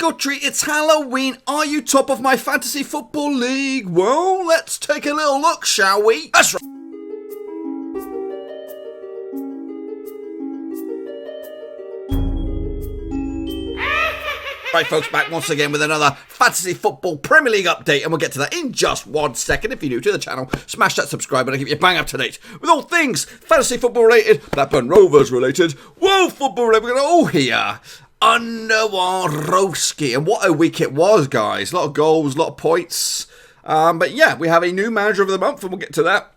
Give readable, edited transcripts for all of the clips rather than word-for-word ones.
trick or treat, it's Halloween. Are you top of my fantasy football league? Well, let's take a little look, shall we? That's right. Right, folks, back once again with another Fantasy Football Premier League update, and we'll get to that in just 1 second. If you're new to the channel, smash that subscribe button and keep you bang up to date with all things Fantasy Football related, Blackburn Rovers related, World Football related. We're going to all hear Underwaroski, and what a week it was, guys. A lot of goals, a lot of points. But yeah, we have a new manager of the month, and we'll get to that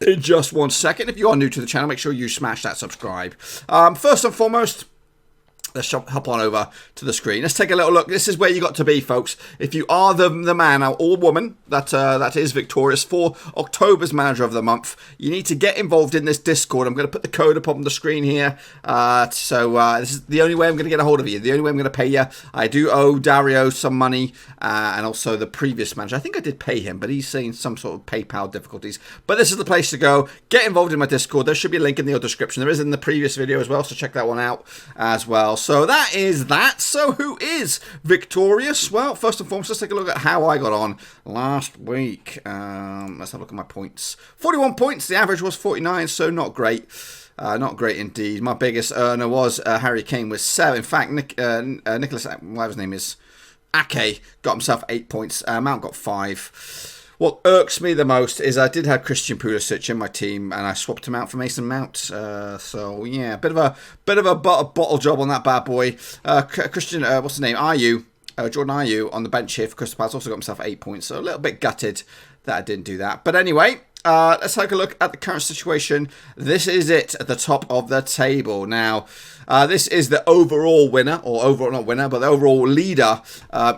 in just 1 second. If you are new to the channel, make sure you smash that subscribe. First and foremost, let's hop on over to the screen. Let's take a little look. This is where you got to be, folks. If you are the man or woman that is victorious for October's Manager of the Month, you need to get involved in this Discord. I'm going to put the code up on the screen here. This is the only way I'm going to get a hold of you. The only way I'm going to pay you. I do owe Dario some money and also the previous manager. I think I did pay him, but he's saying some sort of PayPal difficulties. But this is the place to go. Get involved in my Discord. There should be a link in the description. There is in the previous video as well, so check that one out as well. So that is that. So who is victorious? Well, first and foremost, let's take a look at how I got on last week. Let's have a look at my points. 41 points. The average was 49, so not great. Not great indeed. My biggest earner was Harry Kane with 7. In fact, Nicholas, whatever his name is, Ake, got himself 8 points. Mount got 5. What irks me the most is I did have Christian Pulisic in my team, and I swapped him out for Mason Mount. So yeah, bit of a bottle job on that bad boy. Christian, what's his name? Jordan Ayew on the bench here for Crystal Palace also got himself 8 points. So a little bit gutted that I didn't do that. But anyway, let's take a look at the current situation. This is it at the top of the table now. This is the overall winner, or overall not winner, but the overall leader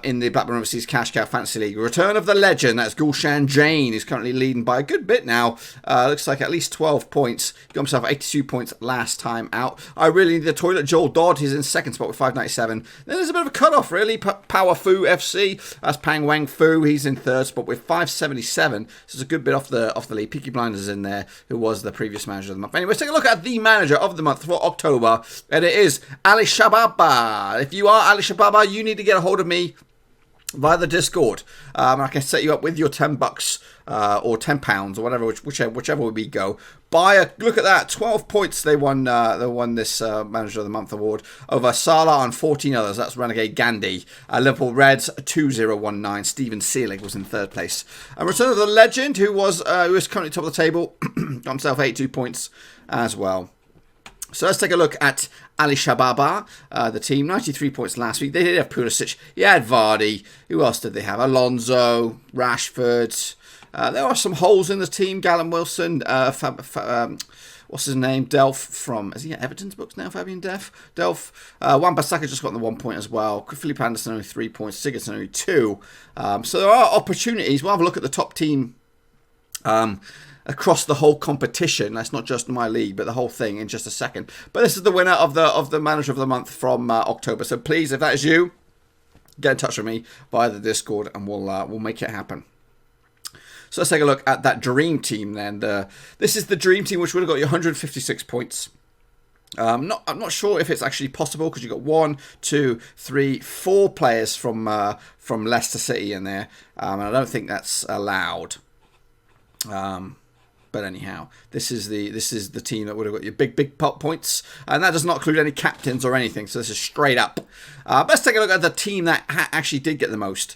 in the Blackburn Overseas Cash Cow Fantasy League. Return of the legend, that's Gulshan Jane, who's currently leading by a good bit now. Looks like at least 12 points. He got himself 82 points last time out. I really need the toilet. Joel Dodd, he's in second spot with 597. Then there's a bit of a cut-off, really. Power Fu FC, that's Pang Wang Fu, he's in third spot with 577. So it's a good bit off the lead. Peaky Blinders is in there, who was the previous manager of the month. Anyway, let's take a look at the manager of the month for October. And it is Ali Shababa. If you are Ali Shababa, you need to get a hold of me via the Discord. I can set you up with your $10 or £10 or whatever, whichever we go. Look at that, 12 points they won. They won this Manager of the Month award over Salah and 14 others. That's Renegade Gandhi. Liverpool Reds 2019. Stephen Seelig was in third place. And Return of the Legend, who is currently top of the table, got himself 82 points as well. So let's take a look at Ali Shababa, the team. 93 points last week. They did have Pulisic. He had Vardy. Who else did they have? Alonso, Rashford. There are some holes in the team. Gallon Wilson, what's his name? Delph from, is he at Everton's books now? Fabian Delph. Wan-Bissaka just got the 1 point as well. Philip Anderson only 3 points. Sigurdsson only 2. So there are opportunities. We'll have a look at the top team across the whole competition. That's not just my league, but the whole thing in just a second. But this is the winner of the Manager of the Month from October. So please, if that is you, get in touch with me via the Discord, and we'll make it happen. So let's take a look at that dream team then. This is the dream team, which would have got you 156 points. I'm not sure if it's actually possible, because you've got 1, 2, 3, 4 players from Leicester City in there, and I don't think that's allowed. But anyhow, this is the team that would have got your big points, and that does not include any captains or anything. So this is straight up. Let's take a look at the team that actually did get the most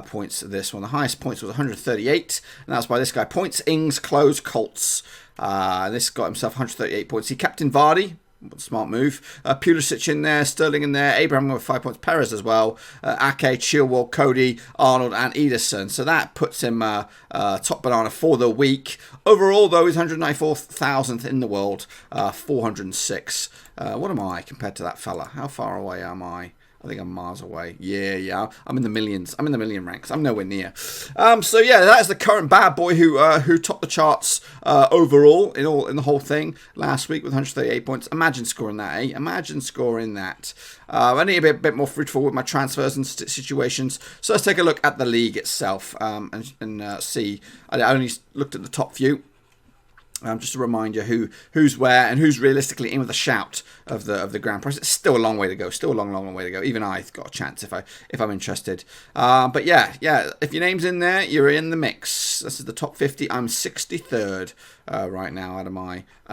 points. This one, the highest points was 138, and that's by this guy, Points Ings Close Colts. This got himself 138 points. He captained Vardy. Smart move. Pulisic in there, Sterling in there, Abraham with 5 points, Perez as well, Ake, Chilwell, Cody, Arnold and Ederson. So that puts him top banana for the week. Overall though, he's 194,000th in the world, 406. What am I compared to that fella? How far away am I? I think I'm miles away. Yeah. I'm in the millions. I'm in the million ranks. I'm nowhere near. So yeah, that is the current bad boy who topped the charts overall in the whole thing last week with 138 points. Imagine scoring that, eh? Imagine scoring that. I need to be a bit more fruitful with my transfers and situations. So let's take a look at the league itself and see. I only looked at the top few. Just to remind you who's where and who's realistically in with a shout of the grand prize. It's still a long way to go. Still a long way to go. Even I've got a chance if I'm interested. But yeah. If your name's in there, you're in the mix. This is the top 50. I'm 63rd right now out of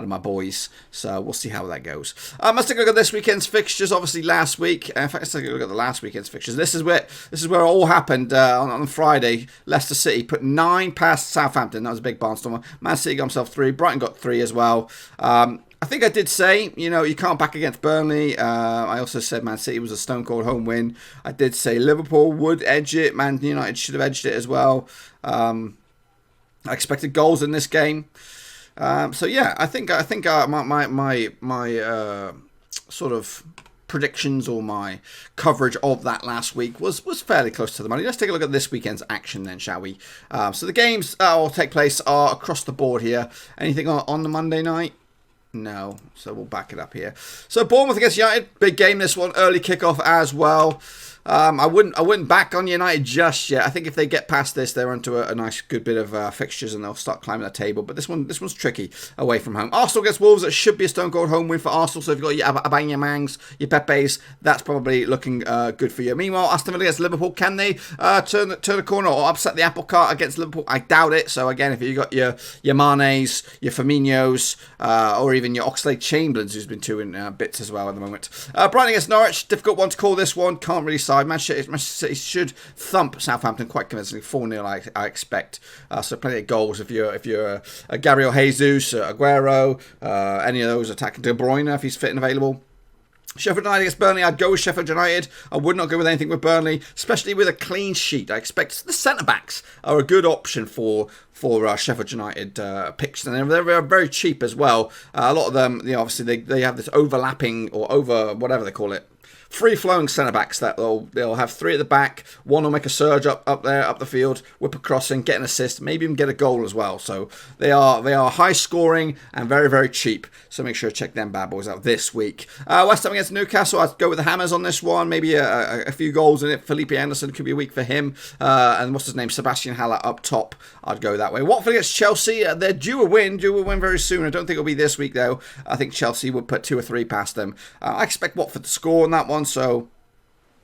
my boys. So we'll see how that goes. Let's take a look at this weekend's fixtures. Obviously last week. In fact, let's take a look at the last weekend's fixtures. This is where it all happened on Friday. Leicester City put 9 past Southampton. That was a big barnstormer. Man City got himself 3. Brighton got 3 as well. I think I did say, you can't back against Burnley. I also said Man City was a stone cold home win. I did say Liverpool would edge it. Man United should have edged it as well. I expected goals in this game. So yeah, I think my sort of predictions or my coverage of that last week was fairly close to the money. Let's take a look at this weekend's action then, shall we? So the games that will take place are across the board here. Anything on the Monday night? No. So we'll back it up here. So Bournemouth against United, big game this one, early kickoff as well. I wouldn't back on United just yet. I think if they get past this, they're onto a nice good bit of fixtures and they'll start climbing the table. But this one's tricky away from home. Arsenal against Wolves. It should be a stone cold home win for Arsenal. So if you've got your Aubameyangs, your Pepes, that's probably looking good for you. Meanwhile, Aston Villa against Liverpool. Can they turn the corner or upset the apple cart against Liverpool? I doubt it. So again, if you've got your Manes, your Firminos, or even your Oxlade-Chamberlains, who's been two in bits as well at the moment. Brighton against Norwich. Difficult one to call this one. Can't really side. Manchester City should thump Southampton quite convincingly, 4-0 I expect. So plenty of goals if you're a Gabriel Jesus, Aguero, any of those attacking. De Bruyne if he's fit and available. Sheffield United against Burnley. I'd go with Sheffield United. I would not go with anything with Burnley, especially with a clean sheet. I expect the centre-backs are a good option for Sheffield United picks, and they're very cheap as well. A lot of them, obviously they have this overlapping or over whatever they call it, free-flowing centre-backs that they'll have 3 at the back. One will make a surge up the field, whip a crossing, get an assist, maybe even get a goal as well. So they are high-scoring and very, very cheap. So make sure to check them bad boys out this week. West Ham against Newcastle. I'd go with the Hammers on this one. Maybe a few goals in it. Felipe Anderson could be a week for him. And what's his name? Sebastian Haller up top. I'd go that way. Watford against Chelsea. They're due a win very soon. I don't think it'll be this week though. I think Chelsea would put 2 or 3 past them. I expect Watford to score on that one. So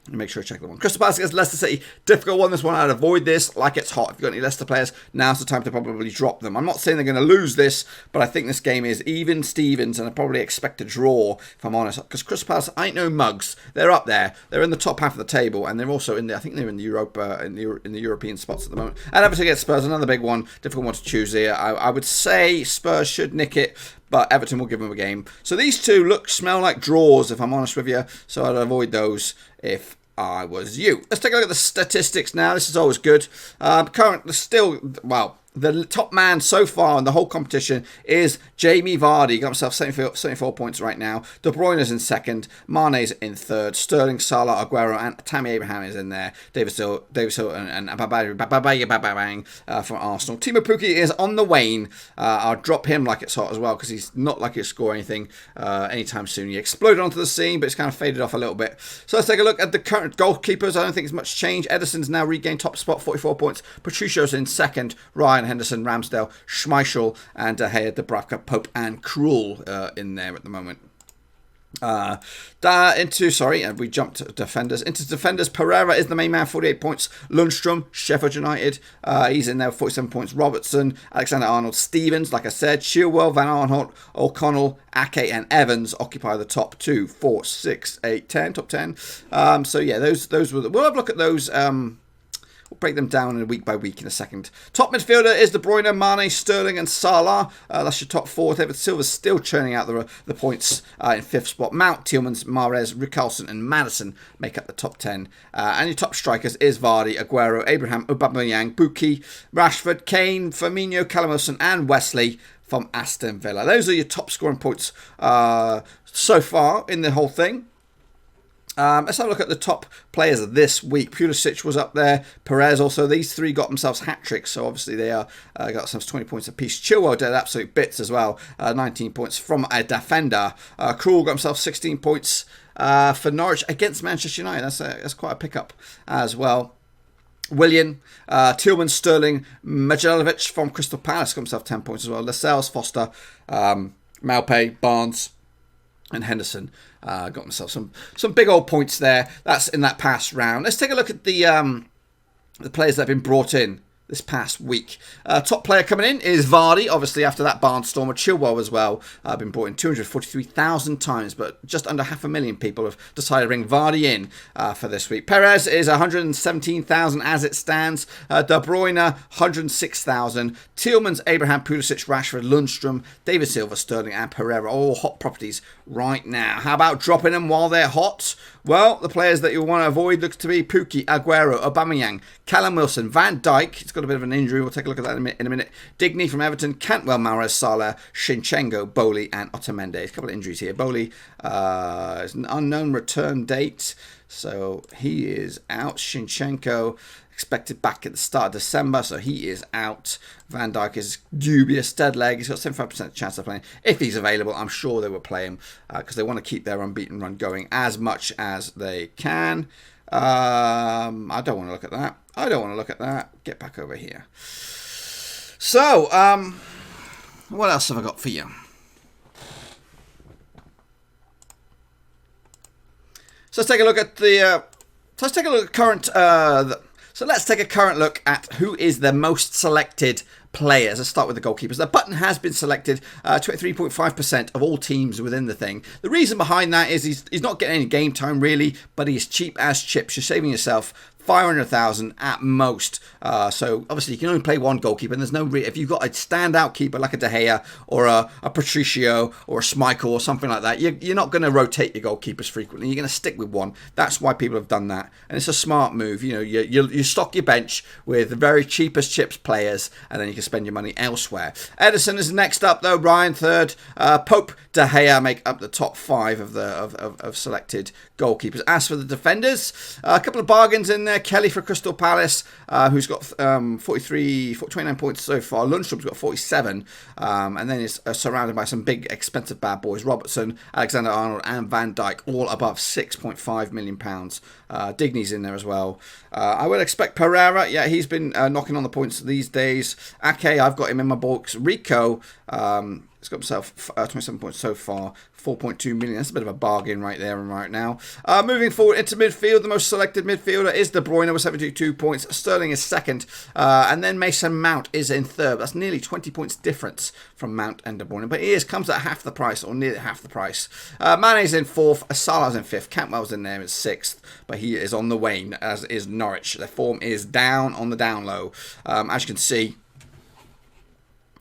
make sure to check that one. Crystal Palace against Leicester City. Difficult one, this one. I'd avoid this like it's hot. If you've got any Leicester players, now's the time to probably drop them. I'm not saying they're going to lose this, but I think this game is even Stevens, and I probably expect a draw, if I'm honest. Because Crystal Palace ain't no mugs. They're up there. They're in the top half of the table, and they're also in the, I think they're in the Europa, in the European spots at the moment. And Everton against Spurs, another big one. Difficult one to choose here. I would say Spurs should nick it, but Everton will give them a game. So these two smell like draws, if I'm honest with you. So I'd avoid those if I was you. Let's take a look at the statistics now. This is always good. The top man so far in the whole competition is Jamie Vardy. Got himself 74 points right now. De Bruyne is in second. Mane's in third. Sterling, Salah, Aguero, and Tammy Abraham is in there. David Silva and Babang from Arsenal. Timo Pukki is on the wane. I'll drop him like it's hot as well because he's not likely to score anything anytime soon. He exploded onto the scene, but it's kind of faded off a little bit. So let's take a look at the current goalkeepers. I don't think there's much change. Ederson's now regained top spot, 44 points. Patricio's in second. Ryan Henderson, Ramsdale, Schmeichel, and Hayed, Dubravka, Pope, and Krul in there at the moment. We jumped to defenders. Into defenders, Pereira is the main man, 48 points. Lundstrom, Sheffield United, he's in there, 47 points. Robertson, Alexander-Arnold, Stevens, like I said, Chilwell, Van Aanholt, O'Connell, Ake, and Evans occupy the top 2, 4, 6, 8, 10, top 10. So yeah, those were we'll have a look at those. We'll break them down in week by week in a second. Top midfielder is De Bruyne, Mane, Sterling, and Salah. That's your top 4. David Silva's still churning out the points in 5th spot. Mount, Tielemans, Mahrez, Richarlison, and Maddison make up the top 10. And your top strikers is Vardy, Aguero, Abraham, Aubameyang, Buki, Rashford, Kane, Firmino, Callum Wilson, and Wesley from Aston Villa. Those are your top scoring points so far in the whole thing. Let's have a look at the top players of this week. Pulisic was up there. Perez also. These 3 got themselves hat-tricks, so obviously they got themselves 20 points apiece. Chilwell did absolute bits as well. 19 points from a defender. Krul got himself 16 points for Norwich against Manchester United. That's quite a pickup as well. Willian, Tillman, Sterling, Majalovic from Crystal Palace got himself 10 points as well. Lascelles, Foster, Maupay, Barnes, and Henderson got themselves some big old points there. That's in that past round. Let's take a look at the players that have been brought in this past week. Top player coming in is Vardy, obviously after that Barnstormer. Chilwell as well, been brought in 243,000 times, but just under 500,000 people have decided to bring Vardy in for this week. Perez is 117,000 as it stands. De Bruyne, 106,000. Tielemans, Abraham, Pulisic, Rashford, Lundstrom, David Silva, Sterling, and Pereira, all hot properties right now. How about dropping them while they're hot? Well, the players that you want to avoid looks to be Pukki, Aguero, Aubameyang, Callum Wilson, Van Dijk. He's got a bit of an injury. We'll take a look at that in a minute. Digny from Everton, Cantwell, Mahrez, Salah, Shinchenko, Bowley, and Otamendi. A couple of injuries here. Bowley is an unknown return date, so he is out. Shinchenko expected back at the start of December, so he is out. Van Dijk is dubious, dead leg. He's got 75% chance of playing. If he's available, I'm sure they will play him because they want to keep their unbeaten run going as much as they can. I don't want to look at that. I don't want to look at that. Get back over here. So, what else have I got for you? So let's take a look at the. Let's take a look at current. So let's take a current look at who is the most selected players. Let's start with the goalkeepers. The button has been selected 23.5% of all teams within the thing. The reason behind that is he's not getting any game time really, but he's cheap as chips. You're saving yourself 500,000 at most. So obviously you can only play one goalkeeper, and there's no if you've got a standout keeper like a De Gea or a Patricio or a Schmeichel or something like that, you're not going to rotate your goalkeepers frequently. You're going to stick with one. That's why people have done that, and it's a smart move. You know, you stock your bench with the very cheapest chips players, and then you can spend your money elsewhere. Edison is next up though. Ryan third. Pope, De Gea make up the top 5 of selected goalkeepers. As for the defenders, a couple of bargains in there. Kelly for Crystal Palace, who's got 29 points so far. Lundstrom's got 47, and then is surrounded by some big, expensive bad boys. Robertson, Alexander-Arnold, and Van Dijk, all above £6.5 million. Digny's in there as well. I would expect Pereira. Yeah, he's been knocking on the points these days. Ake, I've got him in my books. Rico, he's got himself 27 points so far, 4.2 million. That's a bit of a bargain right there and right now. Moving forward into midfield, the most selected midfielder is De Bruyne with 72 points. Sterling is second, and then Mason Mount is in third. That's nearly 20 points difference from Mount and De Bruyne, but he comes at half the price, or nearly half the price. Mane's in fourth, Salah's in fifth, Cantwell's in there in sixth, but he is on the wane, as is Norwich. Their form is down on the down low, as you can see.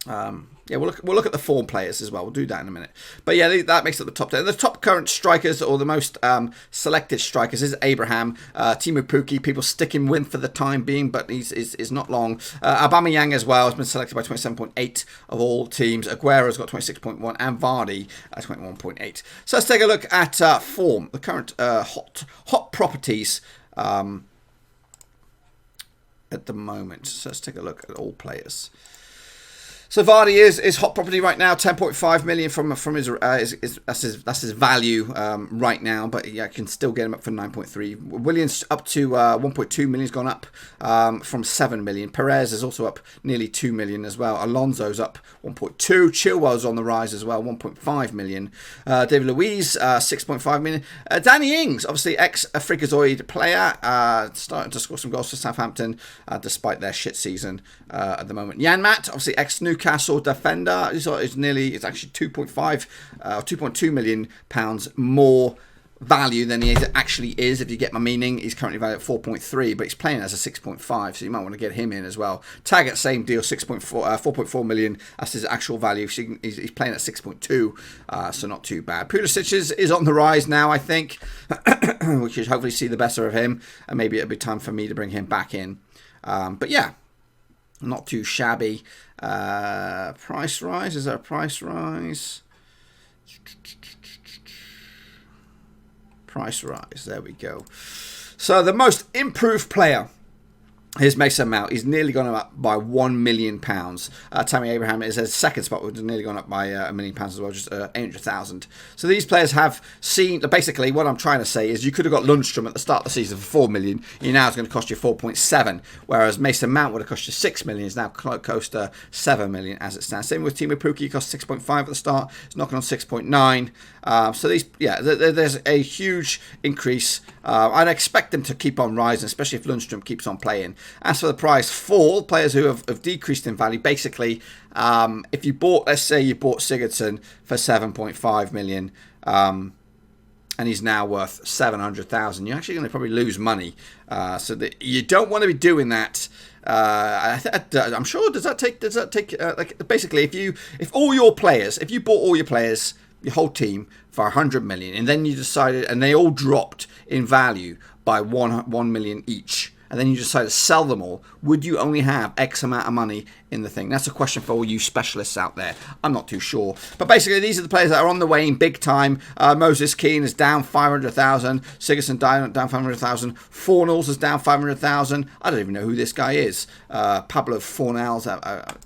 Yeah, we'll look at the form players as well. We'll do that in a minute. But yeah, that makes up the top 10. The top current strikers, or the most selected strikers, is Abraham. Timu Pukki, people stick him with for the time being, but he's not long. Aubameyang as well has been selected by 27.8 of all teams. Aguero's got 26.1, and Vardy at 21.8. So let's take a look at form, the current hot properties at the moment. So let's take a look at all players. So Vardy is hot property right now, 10.5 million from his that's his value right now, but yeah, I can still get him up for 9.3. Williams up to 1.2 million, has gone up from 7 million. Perez is also up nearly 2 million as well. Alonso's up 1.2. Chilwell's on the rise as well, 1.5 million. David Luiz 6.5 million. Danny Ings, obviously ex-Freakazoid player, starting to score some goals for Southampton despite their shit season at the moment. Jan Matt, obviously ex-Newcastle defender, it's actually 2.2 million pounds more value than he actually is, if you get my meaning. He's currently valued at 4.3, but he's playing as a 6.5, so you might want to get him in as well. Taggart, same deal, 4.4 million. That's his actual value. So he's playing at 6.2, so not too bad. Pulisic is on the rise now, I think. We should hopefully see the better of him, and maybe it'll be time for me to bring him back in. But yeah, not too shabby. Price rise, is there a price rise? Price rise, there we go. So the most improved player Here's Mason Mount. He's nearly gone up by £1 million. Tammy Abraham is a second spot, which has nearly gone up by £1 million as well, just 800,000. So these players have seen. Basically, what I'm trying to say is you could have got Lundstrom at the start of the season for 4 million. Now it's going to cost you 4.7, whereas Mason Mount would have cost you 6 million. It's now close to 7 million as it stands. Same with Timo Pukki. Cost 6.5 at the start. It's knocking on 6.9. So these, there's a huge increase. I'd expect them to keep on rising, especially if Lundstrom keeps on playing. As for the price fall, players who have decreased in value, basically, if you bought, let's say you bought Sigurdsson for 7.5 million, and he's now worth 700,000, you're actually going to probably lose money. So that you don't want to be doing that. I'm sure. Does that take? Like basically, if you bought all your players, your whole team for 100 million, and then you decided, and they all dropped in value by 1 million each, and then you decide to sell them all, would you only have X amount of money in the thing? That's a question for all you specialists out there. I'm not too sure. But basically, these are the players that are on the way in big time. Moses Keane is down 500,000. Sigurdsson down 500,000. Fornals is down 500,000. I don't even know who this guy is. Pablo Fornals, I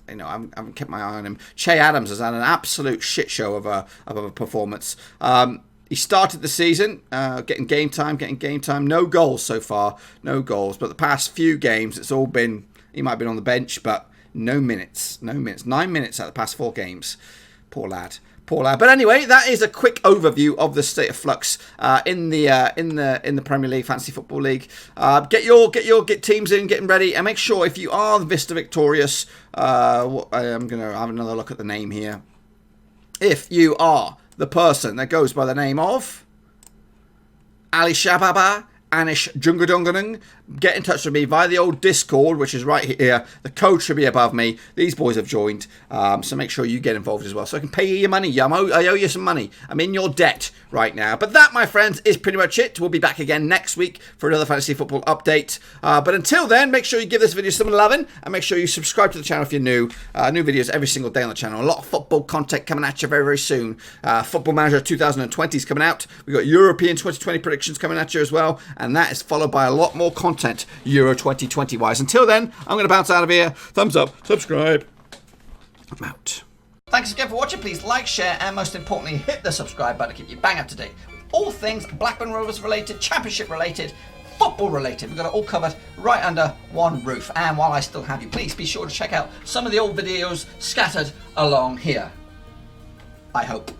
haven't kept my eye on him. Che Adams has had an absolute shit show of a performance. He started the season getting game time. No goals so far. No goals. But the past few games, it's all been... He might have been on the bench, but no minutes. 9 minutes out of the past 4 games. Poor lad. But anyway, that is a quick overview of the state of flux in the Premier League, Fantasy Football League. Get teams in, getting ready, and make sure if you are the Vista victorious, I'm going to have another look at the name here. If you are the person that goes by the name of Ali Shababa, Anish Jungadunganung, get in touch with me via the old Discord, which is right here. The code should be above me. These boys have joined, so make sure you get involved as well, so I can pay you your money. I owe you some money. I'm in your debt right now. But that, my friends, is pretty much it. We'll be back again next week for another fantasy football update. But until then, make sure you give this video some loving, and make sure you subscribe to the channel if you're new. New videos every single day on the channel. A lot of football content coming at you very, very soon. Football Manager 2020 is coming out. We've got European 2020 predictions coming at you as well, and that is followed by a lot more content Euro 2020 wise. Until then, I'm going to bounce out of here. Thumbs up, subscribe. I'm out. Thanks again for watching. Please like, share, and most importantly, hit the subscribe button to keep you bang up to date with all things Blackburn Rovers related, Championship related, football related. We've got it all covered right under one roof. And while I still have you, please be sure to check out some of the old videos scattered along here. I hope.